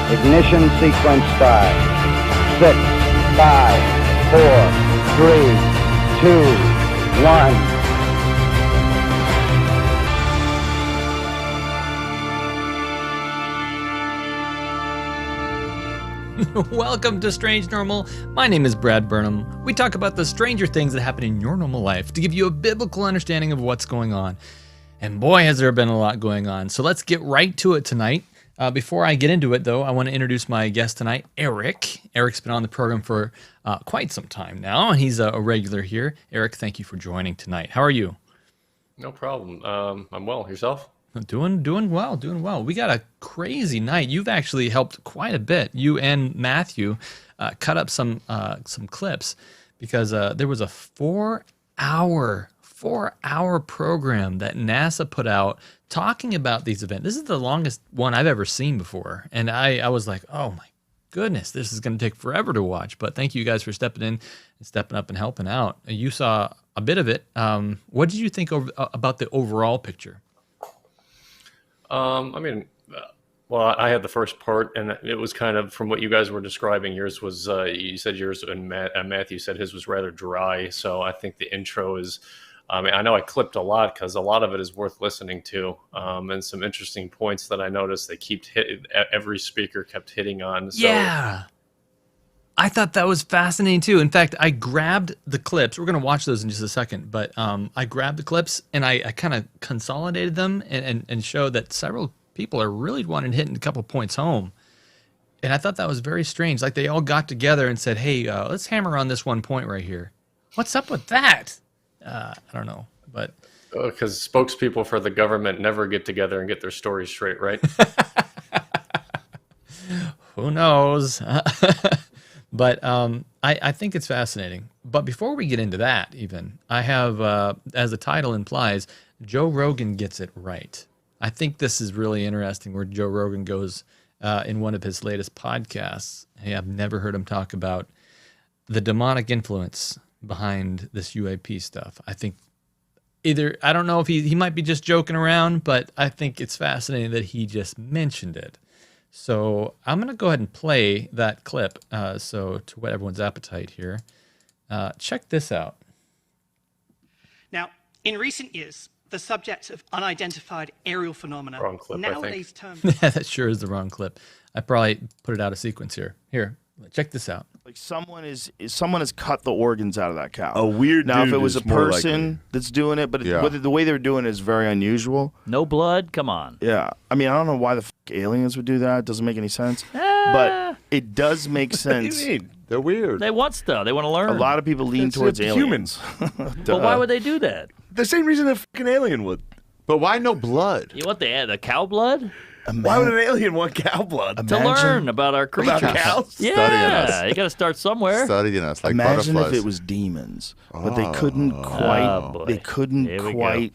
Ignition sequence start. 6, 5, 4, 3, 2, 1. Welcome to Strange Normal. My name is Brad Burnham. We talk about the stranger things that happen in your normal life to give you a biblical understanding of what's going on. And boy, has there been a lot going on. So let's get right to it tonight. Before I get into it, though, I want to introduce my guest tonight, Eric. Eric's been on the program for quite some time now, and he's a regular here. Eric, thank you for joining tonight. How are you? No problem. I'm well. Yourself? Doing well. We got a crazy night. You've actually helped quite a bit. You and Matthew cut up some clips because there was a 4-hour program that NASA put out talking about these events. This is the longest one I've ever seen before, and I was like, oh my goodness, this is going to take forever to watch. But thank you guys for stepping in and stepping up and helping out. You saw a bit of it. What did you think about the overall picture? Well, I had the first part, and it was kind of from what you guys were describing. Yours was, you said yours, and Matthew said his was rather dry. So I think the intro is, I know I clipped a lot because a lot of it is worth listening to, and some interesting points that I noticed they every speaker kept hitting on. So. Yeah. I thought that was fascinating too. In fact, I grabbed the clips. We're going to watch those in just a second, but I grabbed the clips and I kind of consolidated them and showed that several people are really wanting to hit a couple points home. And I thought that was very strange. Like they all got together and said, hey, let's hammer on this one point right here. What's up with that? I don't know, but... Because spokespeople for the government never get together and get their stories straight, right? Who knows? But I think it's fascinating. But before we get into that, even, I have, as the title implies, Joe Rogan gets it right. I think this is really interesting where Joe Rogan goes in one of his latest podcasts. Hey, I've never heard him talk about the demonic influence behind this UAP stuff. I think I don't know if he might be just joking around, but I think it's fascinating that he just mentioned it. So I'm going to go ahead and play that clip so to whet everyone's appetite here. Check this out. Now, in recent years, the subject of unidentified aerial phenomena, wrong clip, nowadays termed... Yeah, that sure is the wrong clip. I probably put it out of sequence here. Here, check this out. Like someone has cut the organs out of that cow. A weird now, dude if it was is a more person likely. that's doing it, but Yeah. the way they're doing it is very unusual. No blood? Come on. Yeah, I mean, I don't know why the aliens would do that. It doesn't make any sense. But it does make What do sense. you mean? They're weird. They want stuff. They want to learn. A lot of people lean It's towards humans. aliens. But why would they do that? The same reason a fucking alien would. But why no blood? You want the cow blood? Why would an alien want cow blood? To learn about our creatures. About cows? Yeah, Studying us. you got to start somewhere. Studying us like Imagine butterflies. if it was demons, but they couldn't quite. boy. They couldn't Here we quite.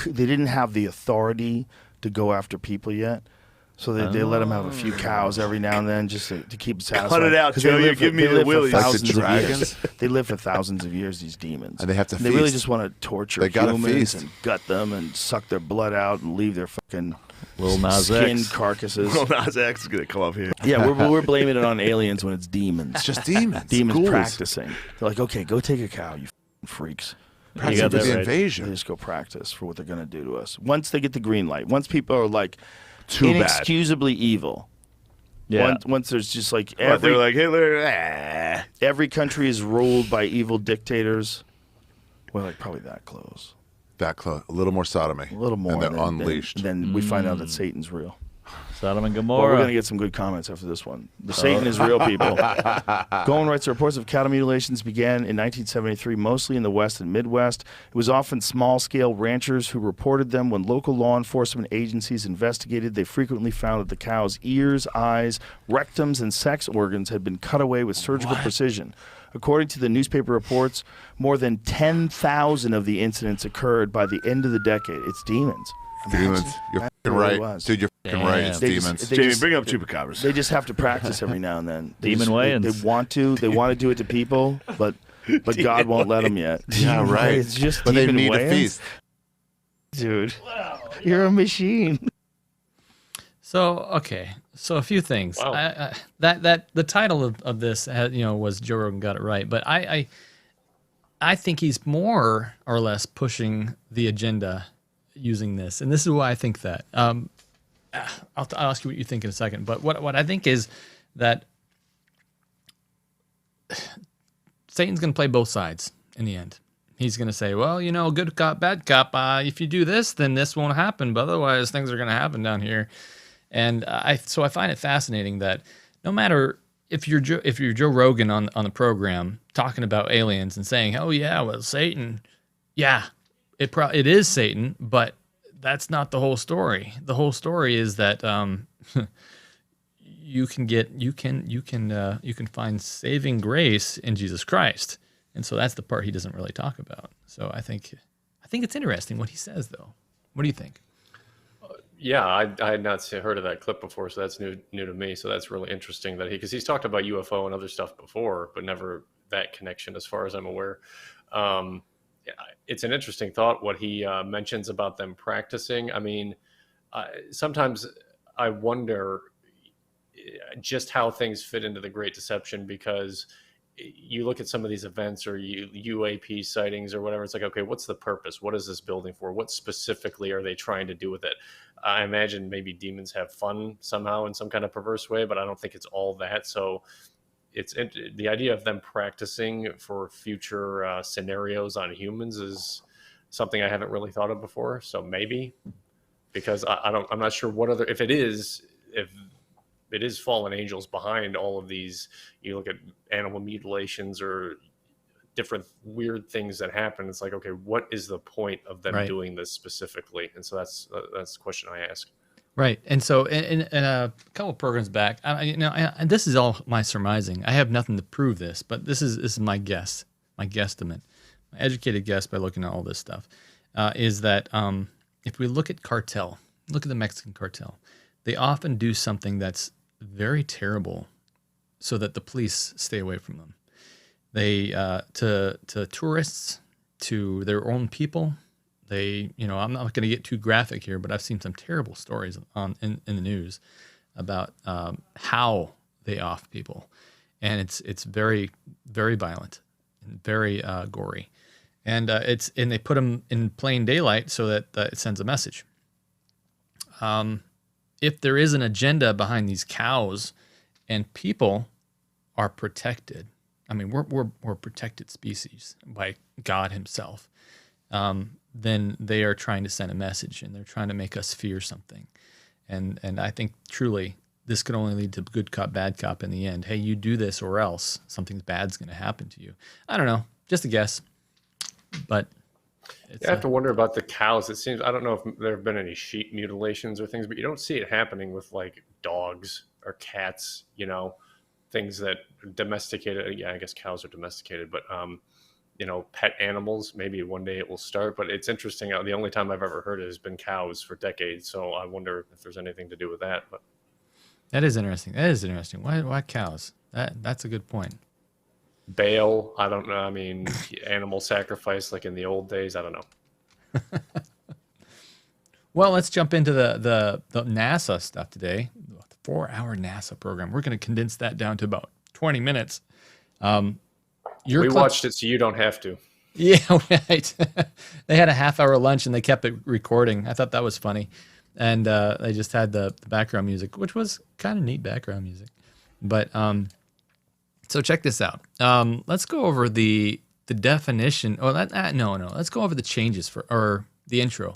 They didn't have the authority to go after people yet. So they let them have a few cows every now and then just to keep it satisfied. Cut it out, 'Cause Joe. they You're live giving me they the live for willies. Like the thousands of dragons? years. They live for thousands of years, these demons. And they have to They really feast. just want to torture They gotta humans feast. and gut them and suck their blood out and leave their fucking Lil Nas skinned X. carcasses. Lil Nas X is going to come up here. Yeah, we're blaming it on aliens when it's demons. It's just demons. Demons Ghouls. practicing. They're like, okay, go take a cow, you freaks. Practicing got for that the right. They invasion. just go practice for what they're going to do to us. Once they get the green light, once people are like Too bad. inexcusably evil, Yeah. once there's just like What, they were every, like Hitler. every country is ruled by evil dictators. We're like probably that close. That close. A little more sodomy. A little more. And they're than- unleashed. Then we find out that Satan's real. Sodom and Well, Gomorrah. we're going to get some good comments after this one. The Satan is real, people. Golan writes, reports of cattle mutilations began in 1973, mostly in the West and Midwest. It was often small-scale ranchers who reported them. When local law enforcement agencies investigated, they frequently found that the cow's ears, eyes, rectums, and sex organs had been cut away with surgical precision. According to the newspaper reports, more than 10,000 of the incidents occurred by the end of the decade. It's demons. Demons. You're Imagine fucking what it right. was. Dude, you're fucking right. It's They just- demons. they Jamie, just- bring up chupacabras. They just have to practice every now and then. They Demon just- Wayans. They want to. They want to do it to people, but God won't let them yet. Yeah, right. It's just But they Demon need a Wayans? feast. Dude. You're a machine. So okay, so a few things. Wow. That the title of this, was Joe Rogan got it right, but I think he's more or less pushing the agenda using this, and this is why I think that. I'll ask you what you think in a second, but what I think is that Satan's going to play both sides in the end. He's going to say, well, good cop, bad cop. If you do this, then this won't happen, but otherwise things are going to happen down here. And I find it fascinating that no matter if you're Joe Rogan on the program talking about aliens and saying, oh yeah, well Satan, yeah, it is Satan, but that's not the whole story. The whole story is that you can find saving grace in Jesus Christ, and so that's the part he doesn't really talk about. So I think it's interesting what he says, though. What do you think? Yeah, I had not heard of that clip before, so that's new to me. So that's really interesting that because he's talked about UFO and other stuff before, but never that connection, as far as I'm aware. Yeah, it's an interesting thought what he mentions about them practicing. I mean, sometimes I wonder just how things fit into the Great Deception, because you look at some of these events or UAP sightings or whatever. It's like, okay, what's the purpose? What is this building for? What specifically are they trying to do with it? I imagine maybe demons have fun somehow in some kind of perverse way, but I don't think it's all that. So it's the idea of them practicing for future scenarios on humans is something I haven't really thought of before. So maybe, because I'm not sure what other, if it is fallen angels behind all of these. You look at animal mutilations or different weird things that happen. It's like, okay, what is the point of them doing this specifically? And so that's the question I ask. Right. And so in a couple of programs back, and this is all my surmising. I have nothing to prove this, but this is my guess, my guesstimate, my educated guess by looking at all this stuff, is that if we look at cartel, look at the Mexican cartel, they often do something that's very terrible so that the police stay away from them. They, to tourists, to their own people, they, I'm not going to get too graphic here, but I've seen some terrible stories in the news about how they off people. And it's very, very violent and very gory. And they put them in plain daylight so that it sends a message. If there is an agenda behind these cows and people are protected, I mean, we're protected species by God himself, then they are trying to send a message and they're trying to make us fear something. And I think truly this could only lead to good cop, bad cop in the end. Hey, you do this or else something bad's going to happen to you. I don't know, just a guess, but I have to wonder about the cows. It seems, I don't know if there have been any sheep mutilations or things, but you don't see it happening with like dogs or cats, things that are domesticated. Yeah, I guess cows are domesticated, but, pet animals, maybe one day it will start. But it's interesting. The only time I've ever heard it has been cows for decades. So I wonder if there's anything to do with that. But that is interesting. Why cows? That's a good point. Baal, I don't know. I mean, animal sacrifice like in the old days. I don't know. Well, let's jump into the NASA stuff today. The 4-hour NASA program. We're going to condense that down to about 20 minutes. We watched it, so you don't have to. Yeah, right. They had a half-hour lunch and they kept it recording. I thought that was funny, and they just had the background music, which was kind of neat background music. But so check this out. Let's go over the definition. Oh, no. Let's go over the changes or the intro.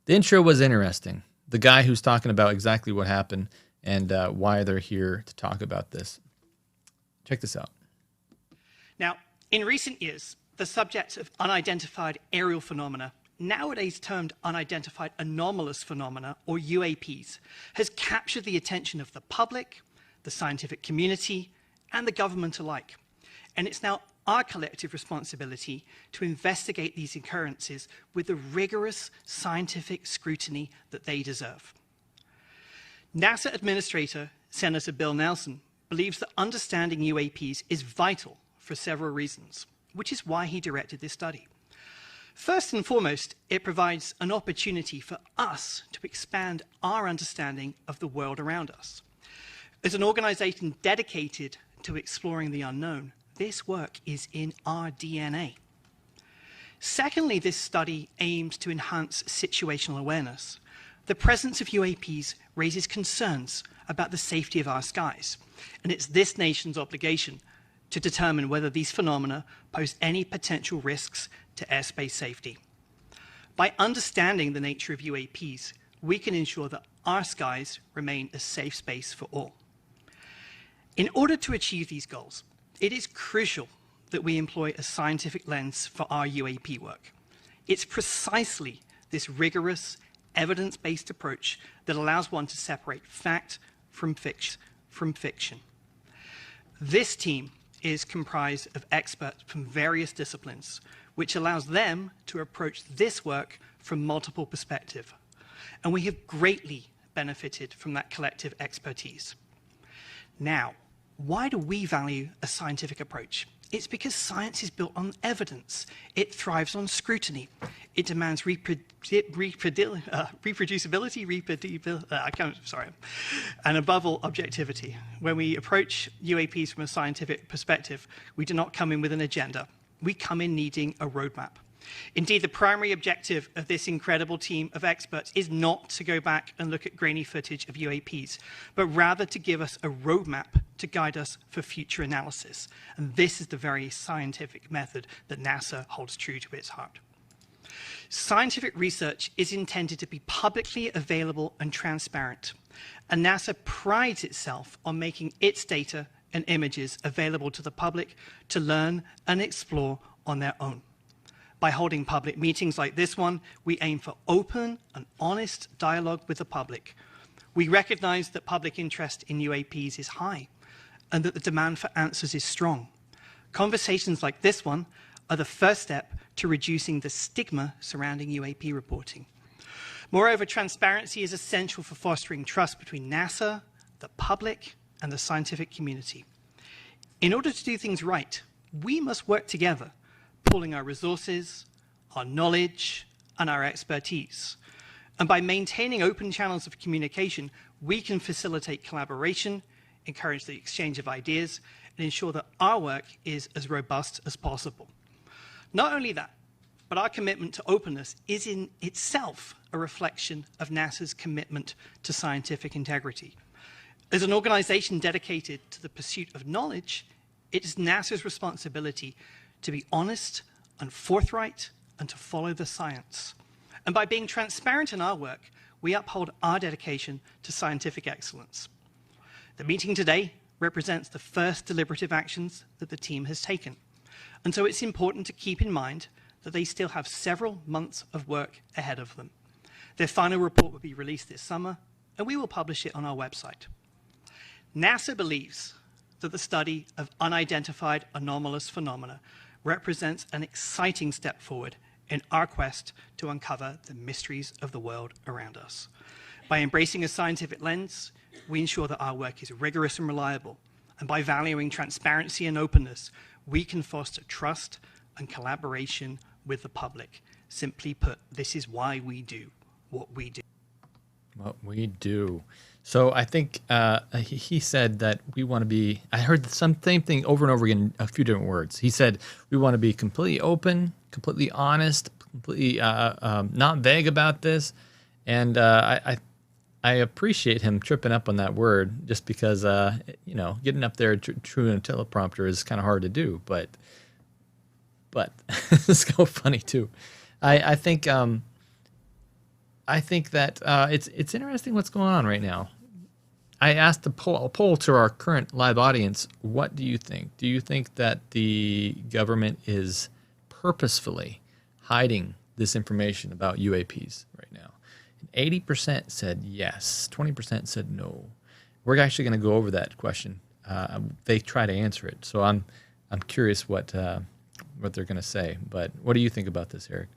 The intro was interesting. The guy who's talking about exactly what happened and why they're here to talk about this. Check this out. Now, in recent years, the subject of unidentified aerial phenomena, nowadays termed unidentified anomalous phenomena, or UAPs, has captured the attention of the public, the scientific community, and the government alike. And it's now our collective responsibility to investigate these occurrences with the rigorous scientific scrutiny that they deserve. NASA Administrator Senator Bill Nelson believes that understanding UAPs is vital for several reasons, which is why he directed this study. First and foremost, it provides an opportunity for us to expand our understanding of the world around us. As an organization dedicated to exploring the unknown, this work is in our DNA. Secondly, this study aims to enhance situational awareness. The presence of UAPs raises concerns about the safety of our skies, and it's this nation's obligation to determine whether these phenomena pose any potential risks to airspace safety. By understanding the nature of UAPs, we can ensure that our skies remain a safe space for all. In order to achieve these goals, it is crucial that we employ a scientific lens for our UAP work. It's precisely this rigorous, evidence-based approach that allows one to separate fact from fiction. This team is comprised of experts from various disciplines, which allows them to approach this work from multiple perspectives. And we have greatly benefited from that collective expertise. Now, why do we value a scientific approach? It's because science is built on evidence. It thrives on scrutiny. It demands reproducibility, and above all, objectivity. When we approach UAPs from a scientific perspective, we do not come in with an agenda. We come in needing a roadmap. Indeed, the primary objective of this incredible team of experts is not to go back and look at grainy footage of UAPs, but rather to give us a roadmap to guide us for future analysis. And this is the very scientific method that NASA holds true to its heart. Scientific research is intended to be publicly available and transparent, and NASA prides itself on making its data and images available to the public to learn and explore on their own. By holding public meetings like this one, we aim for open and honest dialogue with the public. We recognize that public interest in UAPs is high and that the demand for answers is strong. Conversations like this one are the first step to reducing the stigma surrounding UAP reporting. Moreover, transparency is essential for fostering trust between NASA, the public, and the scientific community. In order to do things right, we must work together, pooling our resources, our knowledge, and our expertise. And by maintaining open channels of communication, we can facilitate collaboration, encourage the exchange of ideas, and ensure that our work is as robust as possible. Not only that, but our commitment to openness is in itself a reflection of NASA's commitment to scientific integrity. As an organization dedicated to the pursuit of knowledge, it is NASA's responsibility to be honest and forthright and to follow the science. And by being transparent in our work, we uphold our dedication to scientific excellence. The meeting today represents the first deliberative actions that the team has taken. And so it's important to keep in mind that they still have several months of work ahead of them. Their final report will be released this summer, and we will publish it on our website. NASA believes that the study of unidentified anomalous phenomena represents an exciting step forward in our quest to uncover the mysteries of the world around us. By embracing a scientific lens, we ensure that our work is rigorous and reliable. And by valuing transparency and openness, we can foster trust and collaboration with the public. Simply put, this is why we do what we do. What we do. So I think he said that we want to be, I heard the same thing over and over again, a few different words. He said we want to be completely open, completely honest, completely not vague about this. And I appreciate him tripping up on that word just because, you know, getting up there true in a teleprompter is kind of hard to do. But it's so funny too. I think that it's interesting what's going on right now. I asked a poll to our current live audience, what do you think? Do you think that the government is purposefully hiding this information about UAPs right now? And 80% said yes, 20% said no. We're actually going to go over that question. They try to answer it, so I'm curious what they're going to say. But what do you think about this, Eric?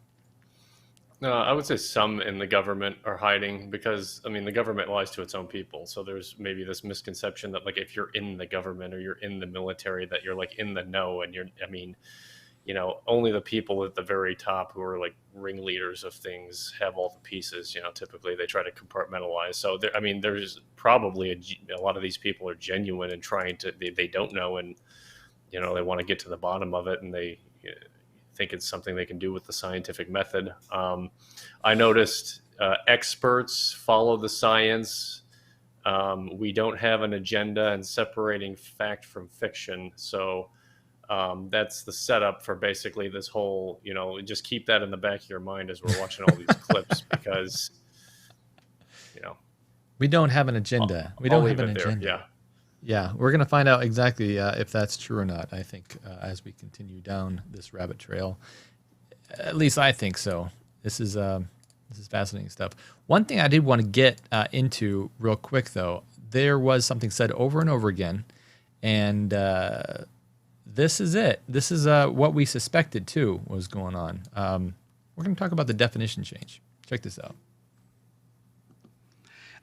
No, I would say some in the government are hiding because, I mean, the government lies to its own people. So there's maybe this misconception that, like, if you're in the government or you're in the military, that you're, like, in the know. And only the people at the very top who are like ringleaders of things have all the pieces. Typically they try to compartmentalize. So there's probably a lot of these people are genuine and trying to, they don't know, and they want to get to the bottom of it, and they think it's something they can do with the scientific method. I noticed experts follow the science. We don't have an agenda and separating fact from fiction. So that's the setup for basically this whole, just keep that in the back of your mind as we're watching all these clips, because, we don't have an agenda. We don't have an agenda. Yeah. Yeah, we're going to find out exactly if that's true or not, I think, as we continue down this rabbit trail. At least I think so. This is fascinating stuff. One thing I did want to get into real quick, though, there was something said over and over again, and this is it. This is what we suspected, too, was going on. We're going to talk about the definition change. Check this out.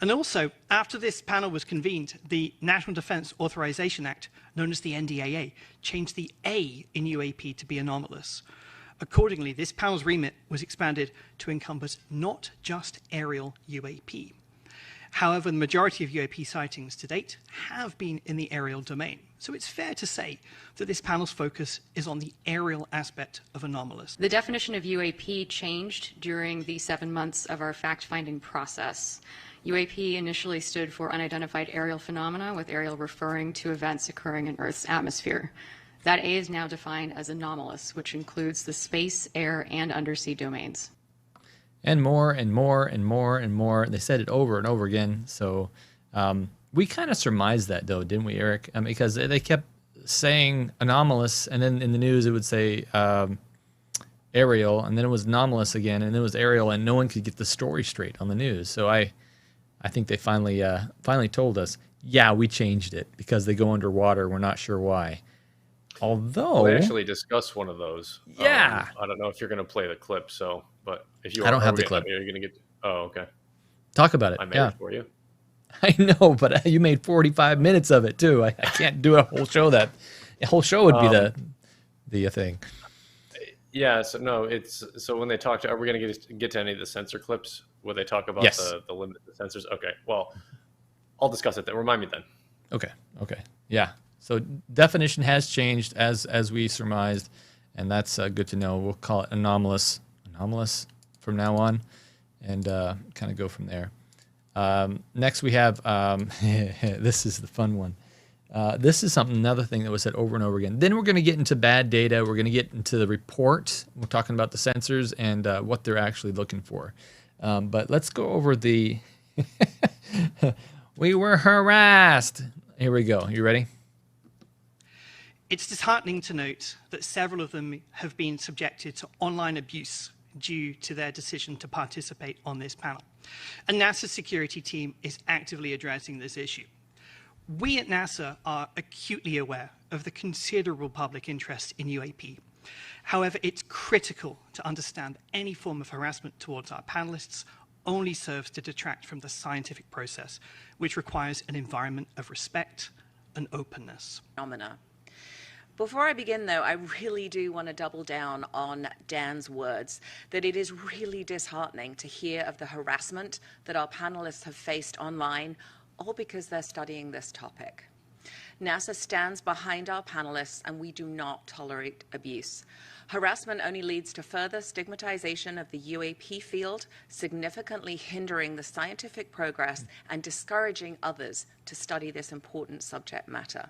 And also, after this panel was convened, the National Defense Authorization Act, known as the NDAA, changed the A in UAP to be anomalous. Accordingly, this panel's remit was expanded to encompass not just aerial UAP. However, the majority of UAP sightings to date have been in the aerial domain. So it's fair to say that this panel's focus is on the aerial aspect of anomalous. The definition of UAP changed during the 7 months of our fact-finding process. UAP initially stood for unidentified aerial phenomena, with aerial referring to events occurring in Earth's atmosphere. That A is now defined as anomalous, which includes the space, air, and undersea domains. And more and more and more and more. They said it over and over again. So we kind of surmised that, though, didn't we, Eric? Because they kept saying anomalous, and then in the news it would say aerial, and then it was anomalous again, and then it was aerial, and no one could get the story straight on the news. So I think they finally told us, yeah, we changed it because they go underwater. We're not sure why. Although we actually discussed one of those. Yeah. I don't know if you're going to play the clip. So, but if you I don't have the clip. You're going to get. Oh, okay. Talk about it. I made it for you. I know, but you made 45 minutes of it too. I can't do a whole show. A whole show would be the thing. Yeah. So no, so when they talk to, are we going to get to any of the sensor clips where they talk about Yes. the limit of the sensors? Okay. Well, I'll discuss it then. Remind me then. Okay. Yeah. So definition has changed as we surmised, and that's good to know. We'll call it anomalous from now on, and kind of go from there. Next we have this is the fun one. This is another thing that was said over and over again. Then we're going to get into bad data. We're going to get into the report. We're talking about the sensors and what they're actually looking for. But let's go over the we were harassed. Here we go. You ready? It's disheartening to note that several of them have been subjected to online abuse due to their decision to participate on this panel. And NASA's security team is actively addressing this issue. We at NASA are acutely aware of the considerable public interest in UAP. However, it's critical to understand that any form of harassment towards our panelists only serves to detract from the scientific process, which requires an environment of respect and openness. Phenomena. Before I begin, though, I really do want to double down on Dan's words, that it is really disheartening to hear of the harassment that our panelists have faced online, all because they're studying this topic. NASA stands behind our panelists, and we do not tolerate abuse. Harassment only leads to further stigmatization of the UAP field, significantly hindering the scientific progress and discouraging others to study this important subject matter.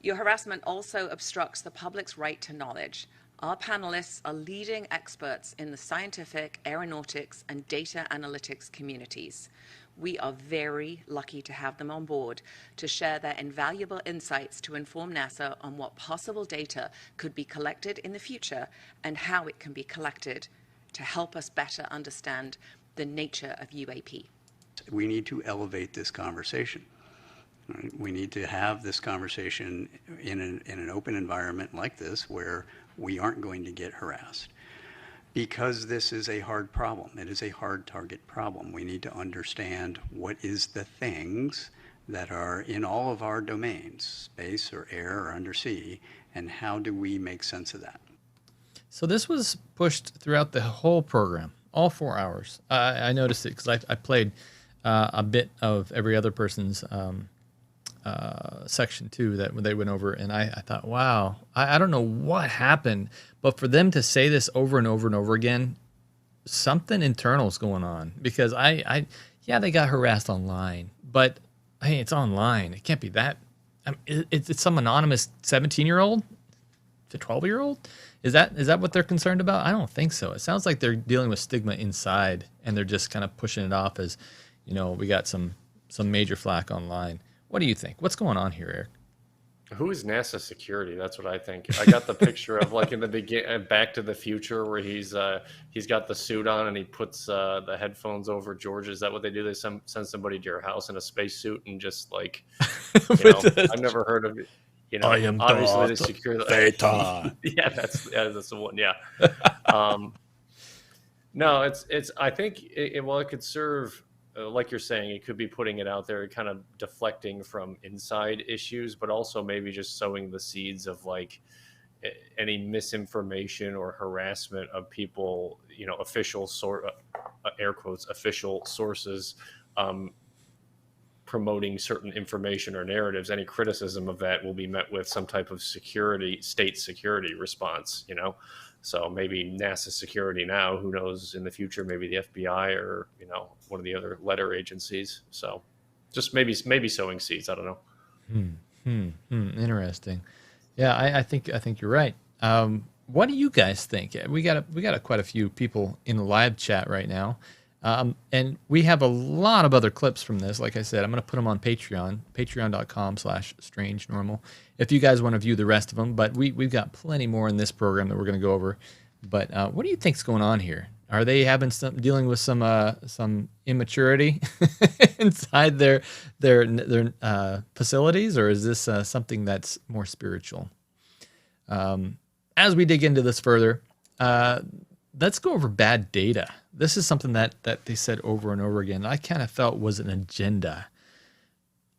Your harassment also obstructs the public's right to knowledge. Our panelists are leading experts in the scientific, aeronautics, and data analytics communities. We are very lucky to have them on board to share their invaluable insights to inform NASA on what possible data could be collected in the future and how it can be collected to help us better understand the nature of UAP. We need to elevate this conversation. Right? We need to have this conversation in an open environment like this where we aren't going to get harassed. Because this is a hard problem. It is a hard target problem. We need to understand what is the things that are in all of our domains, space or air or undersea, and how do we make sense of that? So this was pushed throughout the whole program, all 4 hours. I noticed it because I played a bit of every other person's section too that they went over, and I thought, wow, I don't know what happened, but for them to say this over and over and over again, something internal is going on. Because yeah, they got harassed online, but hey, it's online. It can't be that. It's some anonymous 17-year-old to 12-year-old. Is that what they're concerned about? I don't think so. It sounds like they're dealing with stigma inside, and they're just kind of pushing it off as, we got some major flack online. What do you think? What's going on here, Eric? Who is NASA security? That's what I think. I got the picture of like in the beginning, Back to the Future, where he's got the suit on and he puts the headphones over George. Is that what they do? They send somebody to your house in a spacesuit and just like, I've never heard of it. I am obviously the security. Theta. Yeah, that's the one. Yeah. No, it's. I think it could serve. Like you're saying, it could be putting it out there, kind of deflecting from inside issues, but also maybe just sowing the seeds of like any misinformation or harassment of people, official air quotes, official sources, promoting certain information or narratives. Any criticism of that will be met with some type of state security response, So maybe NASA security now, who knows in the future, maybe the FBI or, one of the other letter agencies. So just maybe sowing seeds. I don't know. Interesting. Yeah, I think you're right. What do you guys think? We got quite a few people in the live chat right now. And we have a lot of other clips from this. Like I said, I'm going to put them on Patreon, patreon.com/strangenormal, if you guys want to view the rest of them. But we've got plenty more in this program that we're going to go over. But what do you think's going on here? Are they dealing with some immaturity inside their facilities, or is this something that's more spiritual? As we dig into this further, let's go over bad data. This is something that they said over and over again. I kind of felt was an agenda.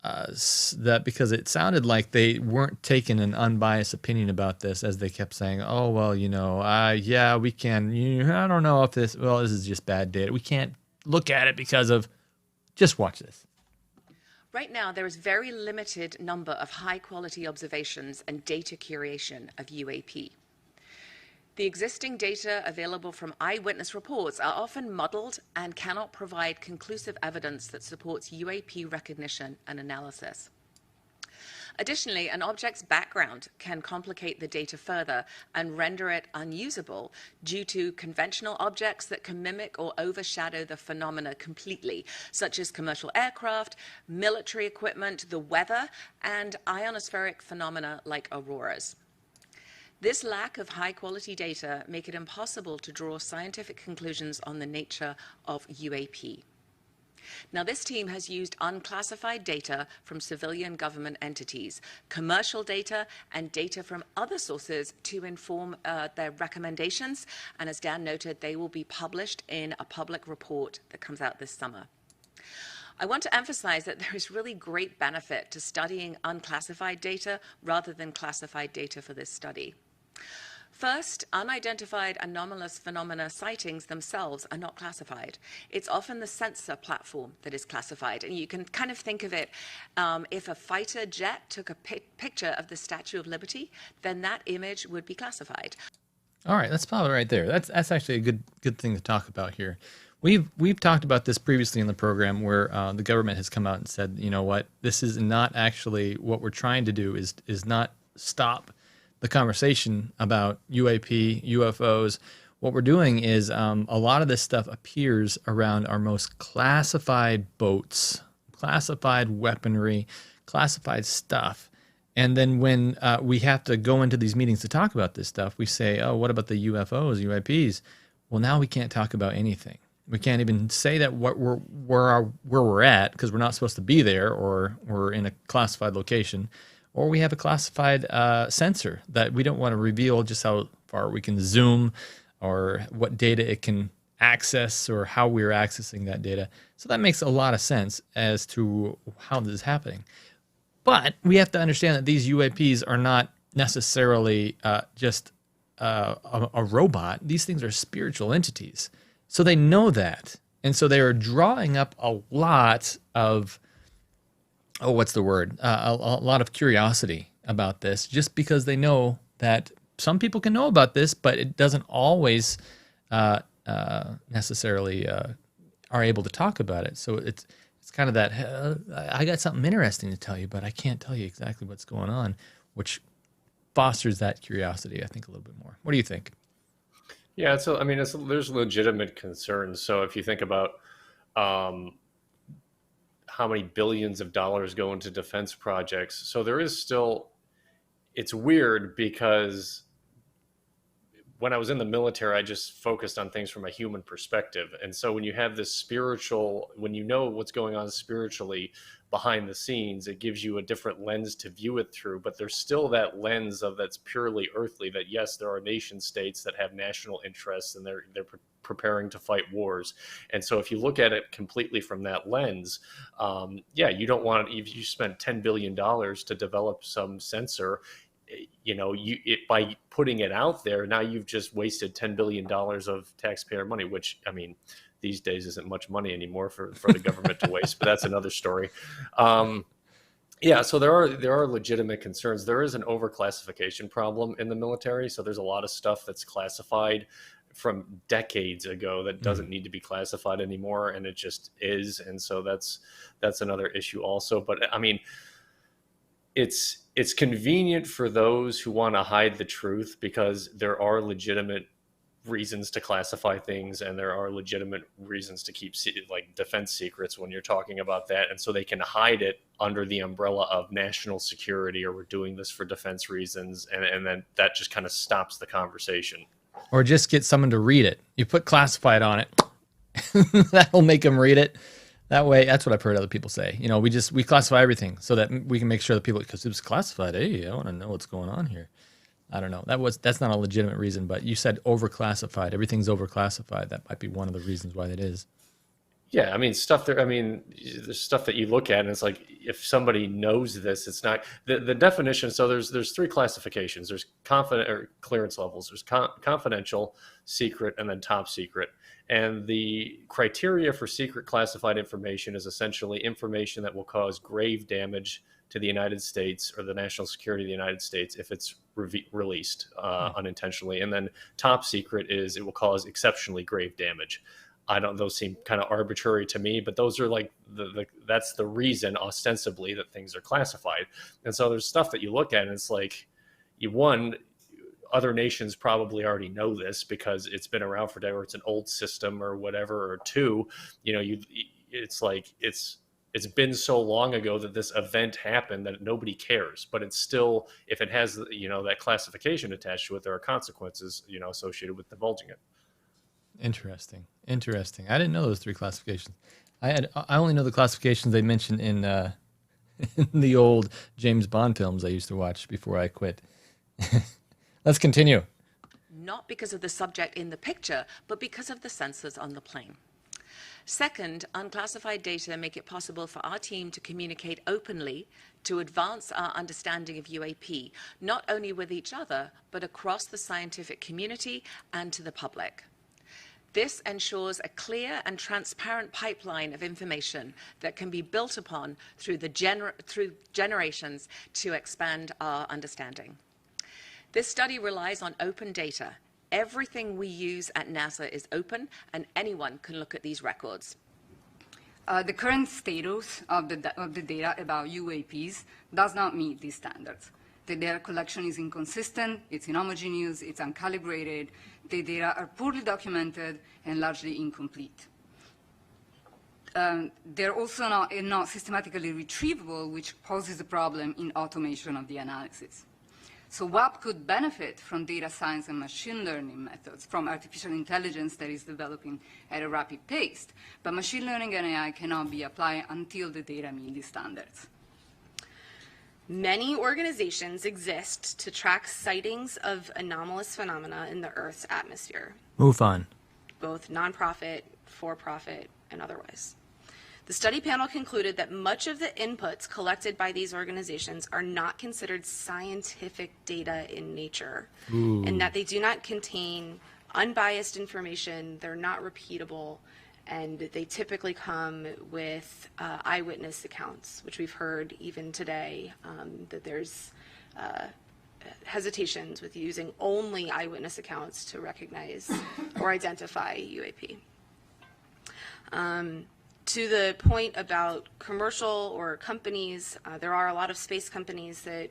That because it sounded like they weren't taking an unbiased opinion about this, as they kept saying, oh, well, yeah, we can, I don't know if this is just bad data. We can't look at it because of, just watch this. Right now, there is very limited number of high-quality observations and data curation of UAP. The existing data available from eyewitness reports are often muddled and cannot provide conclusive evidence that supports UAP recognition and analysis. Additionally, an object's background can complicate the data further and render it unusable due to conventional objects that can mimic or overshadow the phenomena completely, such as commercial aircraft, military equipment, the weather, and ionospheric phenomena like auroras. This lack of high-quality data make it impossible to draw scientific conclusions on the nature of UAP. Now, this team has used unclassified data from civilian government entities, commercial data, and data from other sources to inform their recommendations. And as Dan noted, they will be published in a public report that comes out this summer. I want to emphasize that there is really great benefit to studying unclassified data rather than classified data for this study. First, unidentified anomalous phenomena sightings themselves are not classified. It's often the sensor platform that is classified. And you can kind of think of it, if a fighter jet took a picture of the Statue of Liberty, then that image would be classified. All right, let's pause it right there. That's actually a good thing to talk about here. We've talked about this previously in the program, where the government has come out and said, you know what, this is not actually what we're trying to do is not stop the conversation about UAP, UFOs. What we're doing is a lot of this stuff appears around our most classified boats, classified weaponry, classified stuff. And then when we have to go into these meetings to talk about this stuff, we say, oh, what about the UFOs, UAPs? Well, now we can't talk about anything. We can't even say that where we're at, because we're not supposed to be there, or we're in a classified location. Or we have a classified sensor that we don't want to reveal just how far we can zoom, or what data it can access, or how we're accessing that data. So that makes a lot of sense as to how this is happening. But we have to understand that these UAPs are not necessarily just a robot. These things are spiritual entities. So they know that. And so they are drawing up a lot of, what's the word? A lot of curiosity about this, just because they know that some people can know about this, but it doesn't always necessarily are able to talk about it. So it's kind of that, I got something interesting to tell you, but I can't tell you exactly what's going on, which fosters that curiosity, I think, a little bit more. What do you think? Yeah, so I mean, there's legitimate concerns. So if you think about how many billions of dollars go into defense projects, so there is still, it's weird because when I was in the military, I just focused on things from a human perspective. And so when you have this spiritual, when you know what's going on spiritually behind the scenes, it gives you a different lens to view it through. But there's still that lens of that's purely earthly, that yes, there are nation states that have national interests and they're preparing to fight wars. And so if you look at it completely from that lens, you don't want, if you spent $10 billion to develop some sensor, by putting it out there, now you've just wasted $10 billion of taxpayer money, which, I mean, these days isn't much money anymore for the government to waste, but that's another story. So there are legitimate concerns. There is an overclassification problem in the military. So there's a lot of stuff that's classified from decades ago that doesn't need to be classified anymore, and it just is. And so that's another issue also. But I mean, it's convenient for those who want to hide the truth, because there are legitimate reasons to classify things, and there are legitimate reasons to keep like defense secrets when you're talking about that. And so they can hide it under the umbrella of national security, or we're doing this for defense reasons. And then that just kind of stops the conversation. Or just get someone to read it. You put classified on it. That'll make them read it. That way, that's what I've heard other people say. We classify everything so that we can make sure that people, because it was classified. Hey, I want to know what's going on here. I don't know. That's not a legitimate reason, but you said overclassified. Everything's overclassified. That might be one of the reasons why that is. Yeah, I mean, there's stuff that you look at and it's like, if somebody knows this, it's not the definition. So there's three classifications. There's clearance levels. There's confidential, secret, and then top secret. And the criteria for secret classified information is essentially information that will cause grave damage to the United States or the national security of the United States if it's released unintentionally. And then top secret is it will cause exceptionally grave damage. Those seem kind of arbitrary to me, but those are like that's the reason ostensibly that things are classified. And so there's stuff that you look at and it's like, other nations probably already know this because it's been around for or it's an old system or whatever. Or two, it's like it's been so long ago that this event happened that nobody cares. But it's still, if it has that classification attached to it, there are consequences associated with divulging it. Interesting. I didn't know those three classifications. I only know the classifications they mentioned in the old James Bond films I used to watch before I quit. Let's continue. Not because of the subject in the picture, but because of the sensors on the plane. Second, unclassified data make it possible for our team to communicate openly to advance our understanding of UAP, not only with each other, but across the scientific community and to the public. This ensures a clear and transparent pipeline of information that can be built upon through generations to expand our understanding. This study relies on open data. Everything we use at NASA is open, and anyone can look at these records. The current status of the data about UAPs does not meet these standards. The data collection is inconsistent, it's inhomogeneous, it's uncalibrated, the data are poorly documented and largely incomplete. They're also not systematically retrievable, which poses a problem in automation of the analysis. So UAP could benefit from data science and machine learning methods, from artificial intelligence that is developing at a rapid pace. But machine learning and AI cannot be applied until the data meet these standards. Many organizations exist to track sightings of anomalous phenomena in the Earth's atmosphere. Move on. Both nonprofit, for-profit, and otherwise. The study panel concluded that much of the inputs collected by these organizations are not considered scientific data in nature, and that they do not contain unbiased information, they're not repeatable, and they typically come with eyewitness accounts, which we've heard even today, that there's hesitations with using only eyewitness accounts to recognize or identify UAP. To the point about commercial or companies, there are a lot of space companies that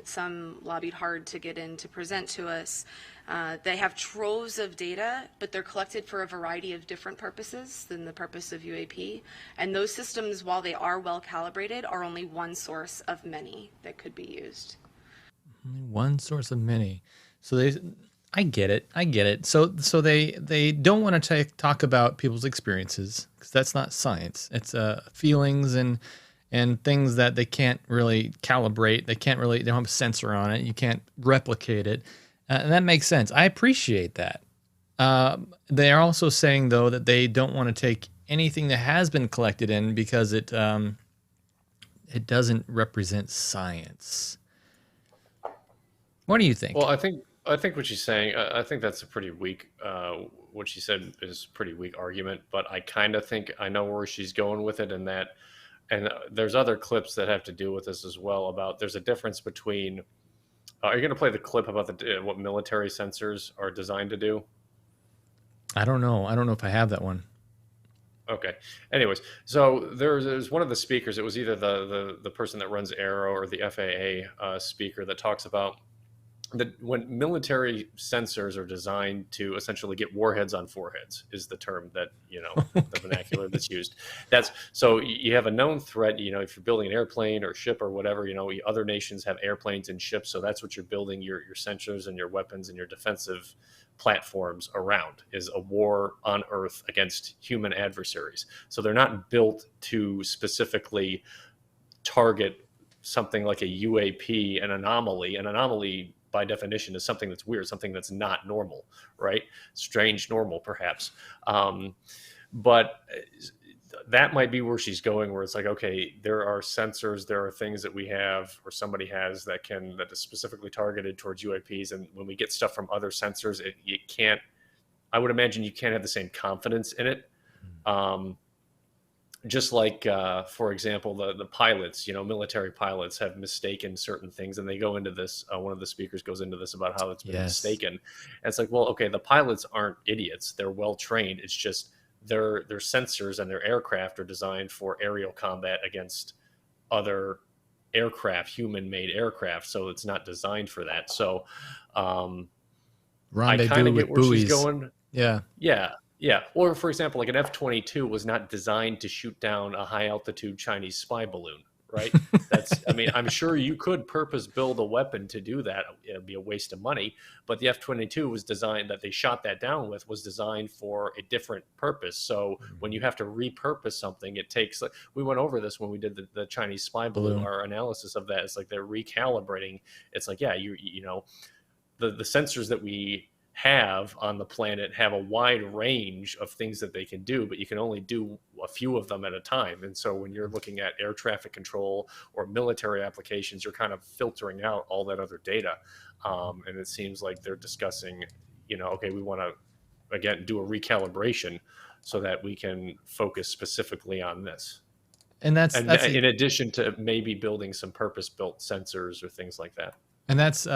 some lobbied hard to get in to present to us. They have troves of data, but they're collected for a variety of different purposes than the purpose of UAP. And those systems, while they are well calibrated, are only one source of many that could be used. One source of many. So I get it. So they don't want to talk about people's experiences because that's not science. It's feelings and things that they can't really calibrate. They don't have a sensor on it. You can't replicate it. And that makes sense. I appreciate that. They are also saying, though, that they don't want to take anything that has been collected in because it doesn't represent science. What do you think? Well, I think what she's saying, I think that's a pretty weak, what she said is a pretty weak argument, but I kind of think I know where she's going with it, and there's other clips that have to do with this as well. About there's a difference between. Are you going to play the clip about what military sensors are designed to do? I don't know. I don't know if I have that one. Okay. Anyways, so there's one of the speakers. It was either the person that runs Aero or the FAA speaker that talks about that when military sensors are designed to essentially get warheads on foreheads is the term that, the vernacular that's used. That's so you have a known threat, if you're building an airplane or ship or whatever, other nations have airplanes and ships. So that's what you're building your sensors and your weapons and your defensive platforms around, is a war on Earth against human adversaries. So they're not built to specifically target something like a UAP, an anomaly. An anomaly by definition is something that's weird, something that's not normal, right? Strange normal, perhaps. But that might be where she's going, where it's like, okay, there are sensors, there are things that we have or somebody has that is specifically targeted towards UAPs. And when we get stuff from other sensors, I would imagine you can't have the same confidence in it. Just like, for example, the pilots, military pilots have mistaken certain things, and they go into this. One of the speakers goes into this about how it's been mistaken. And it's like, well, okay, the pilots aren't idiots; they're well trained. It's just their sensors and their aircraft are designed for aerial combat against other aircraft, human-made aircraft. So it's not designed for that. So I kind of get where she's going. Yeah. Or for example, like an F-22 was not designed to shoot down a high altitude Chinese spy balloon, right? I'm sure you could purpose build a weapon to do that. It'd be a waste of money, but the F-22 was designed, that they shot that down with, was designed for a different purpose. So when you have to repurpose something, it takes, like, we went over this when we did the Chinese spy balloon, our analysis of that. It's like they're recalibrating. It's like, yeah, the sensors that we have on the planet have a wide range of things that they can do, but you can only do a few of them at a time. And so when you're looking at air traffic control or military applications, you're kind of filtering out all that other data. And it seems like they're discussing, okay, we want to, again, do a recalibration so that we can focus specifically on this. And that's in addition to maybe building some purpose-built sensors or things like that. And that's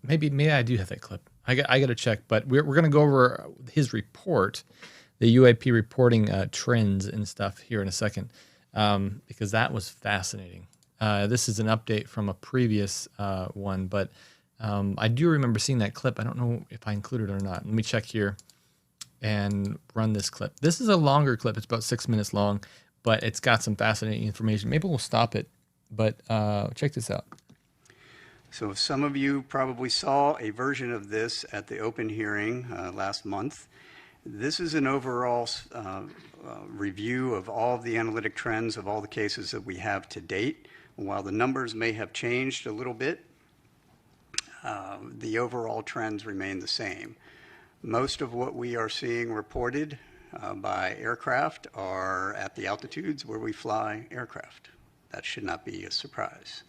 maybe I do have that clip. I got to check, but we're going to go over his report, the UAP reporting trends and stuff here in a second, because that was fascinating. This is an update from a previous one, but I do remember seeing that clip. I don't know if I included it or not. Let me check here and run this clip. This is a longer clip. It's about 6 minutes long, but it's got some fascinating information. Maybe we'll stop it, but check this out. So some of you probably saw a version of this at the open hearing last month. This is an overall review of all of the analytic trends of all the cases that we have to date. While the numbers may have changed a little bit, the overall trends remain the same. Most of what we are seeing reported by aircraft are at the altitudes where we fly aircraft. That should not be a surprise.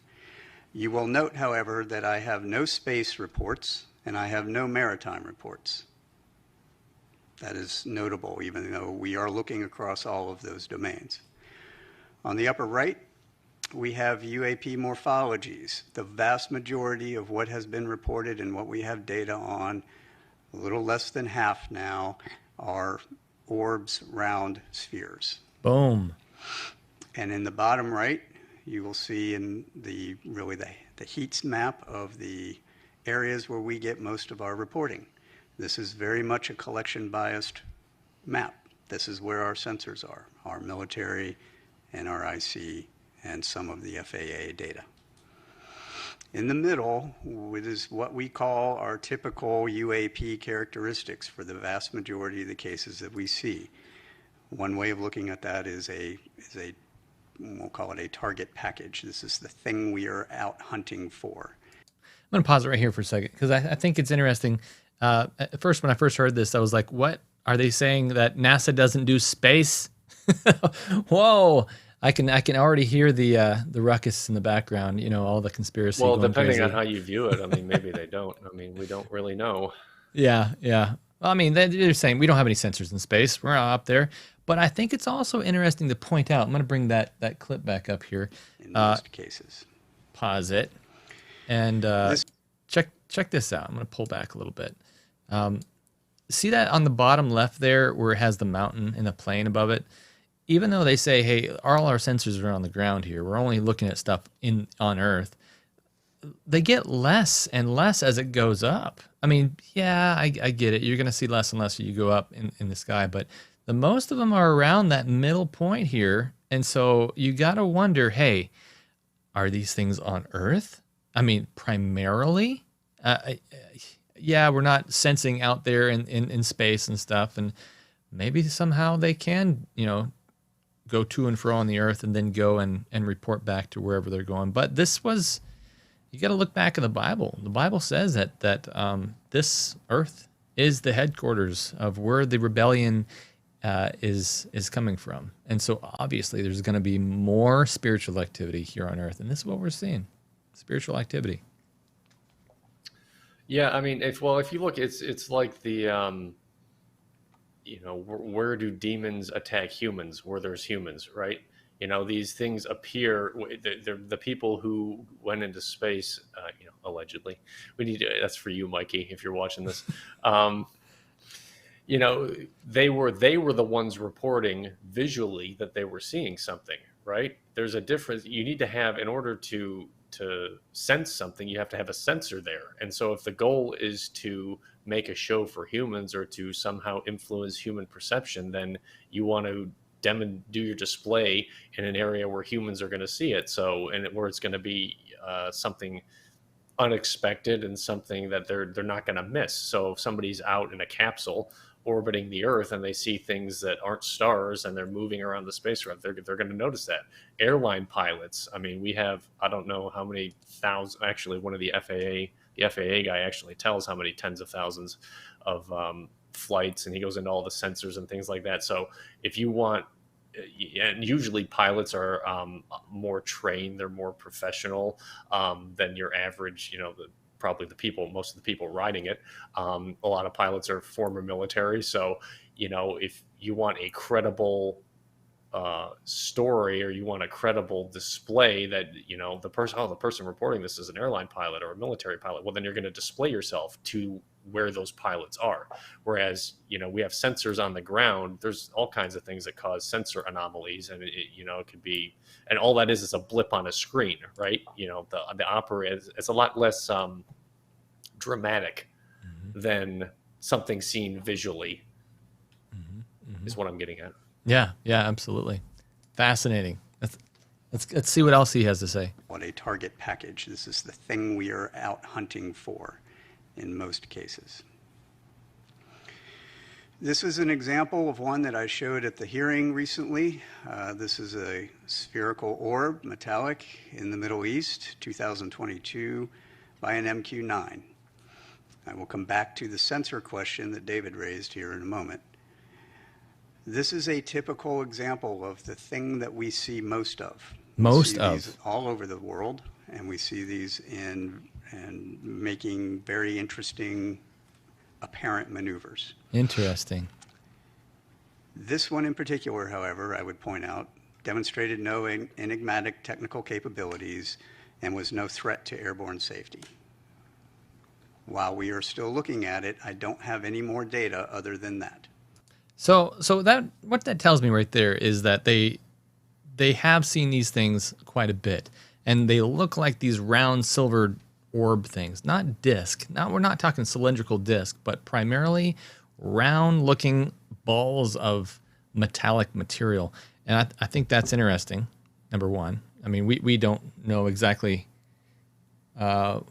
You will note, however, that I have no space reports and I have no maritime reports. That is notable, even though we are looking across all of those domains. On the upper right, we have UAP morphologies. The vast majority of what has been reported and what we have data on, a little less than half now, are orbs, round spheres. Boom. And in the bottom right, you will see in the heat map of the areas where we get most of our reporting. This is very much a collection biased map. This is where our sensors are, our military and our IC and some of the FAA data. In the middle, it is what we call our typical UAP characteristics for the vast majority of the cases that we see. One way of looking at that is we'll call it a target package. This is the thing we are out hunting for. I'm going to pause it right here for a second because I think it's interesting. At first, when I first heard this, I was like, what? Are they saying that NASA doesn't do space? Whoa. I can already hear the ruckus in the background, you know, all the conspiracy. Well, going depending crazy. on how you view it, I mean, maybe they don't. I mean, we don't really know. Yeah. Well, I mean, they're saying we don't have any sensors in space. We're not up there. But I think it's also interesting to point out. I'm going to bring that clip back up here. In most cases. Pause it. And check this out. I'm going to pull back a little bit. See that on the bottom left there where it has the mountain and the plane above it? Even though they say, hey, all our sensors are on the ground here, we're only looking at stuff on Earth, they get less and less as it goes up. I mean, yeah, I get it. You're going to see less and less as you go up in the sky, but the most of them are around that middle point here. And so you got to wonder, hey, are these things on Earth? I mean, primarily? Yeah, we're not sensing out there in space and stuff, and maybe somehow they can, you know, go to and fro on the Earth and then go and report back to wherever they're going. But this was, you got to look back in the Bible. The Bible says that this Earth is the headquarters of where the rebellion is coming from. And so obviously there's going to be more spiritual activity here on Earth, and this is what we're seeing, spiritual activity. Yeah, I mean, if you look, it's like the you know, where do demons attack humans? Where there's humans, right? You know, these things appear. They're the people who went into space, you know, allegedly. We need to, that's for you, Mikey, if you're watching this. You know, they were the ones reporting visually that they were seeing something, right? There's a difference. You need to have, in order to sense something, you have to have a sensor there. And so if the goal is to make a show for humans or to somehow influence human perception, then you want to do your display in an area where humans are going to see it. So, and where it's going to be something unexpected and something that they're not going to miss. So if somebody's out in a capsule orbiting the Earth and they see things that aren't stars and they're moving around the spacecraft, they're going to notice that. Airline pilots, I mean, we have, I don't know how many thousand, actually one of the FAA guy actually tells how many tens of thousands of flights, and he goes into all the sensors and things like that. So if you want, and usually pilots are more trained, they're more professional than your average, you know, most of the people riding it. A lot of pilots are former military. So, you know, if you want a credible story, or you want a credible display that, you know, the person reporting this is an airline pilot or a military pilot, well, then you're going to display yourself to where those pilots are. Whereas, you know, we have sensors on the ground. There's all kinds of things that cause sensor anomalies, and you know, it could be, and all that is a blip on a screen, right? You know, the operator, it's a lot less dramatic than something seen visually, is what I'm getting at. Yeah, absolutely. Fascinating. Let's see what else he has to say. What a target package. This is the thing we are out hunting for in most cases. This is an example of one that I showed at the hearing recently. This is a spherical orb, metallic, in the Middle East, 2022, by an MQ-9. I will come back to the sensor question that David raised here in a moment. This is a typical example of the thing that we see most of. Most see of. these all over the world, and we see these in and making very interesting apparent maneuvers. Interesting. This one in particular, however, I would point out, demonstrated no enigmatic technical capabilities and was no threat to airborne safety. While we are still looking at it, I don't have any more data other than that. So that what that tells me right there is that they have seen these things quite a bit, and they look like these round silver orb things, not disc. Not we're not talking cylindrical disc, but primarily round-looking balls of metallic material, and I think that's interesting. Number one, I mean we don't know exactly what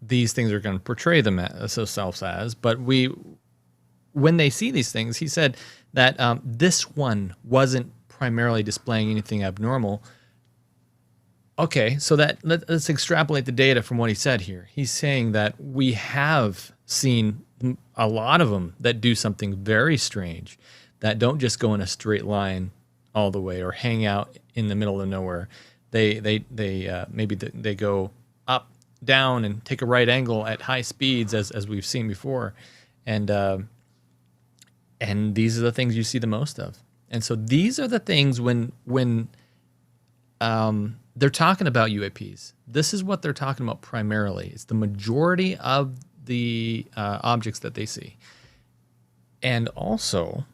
these things are going to portray themselves as, but when they see these things, he said that this one wasn't primarily displaying anything abnormal. Okay, so let's extrapolate the data from what he said here. He's saying that we have seen a lot of them that do something very strange, that don't just go in a straight line all the way or hang out in the middle of nowhere. They go up, down, and take a right angle at high speeds, as we've seen before, and these are the things you see the most of. And so these are the things when they're talking about UAPs. This is what they're talking about primarily. It's the majority of the objects that they see. And also,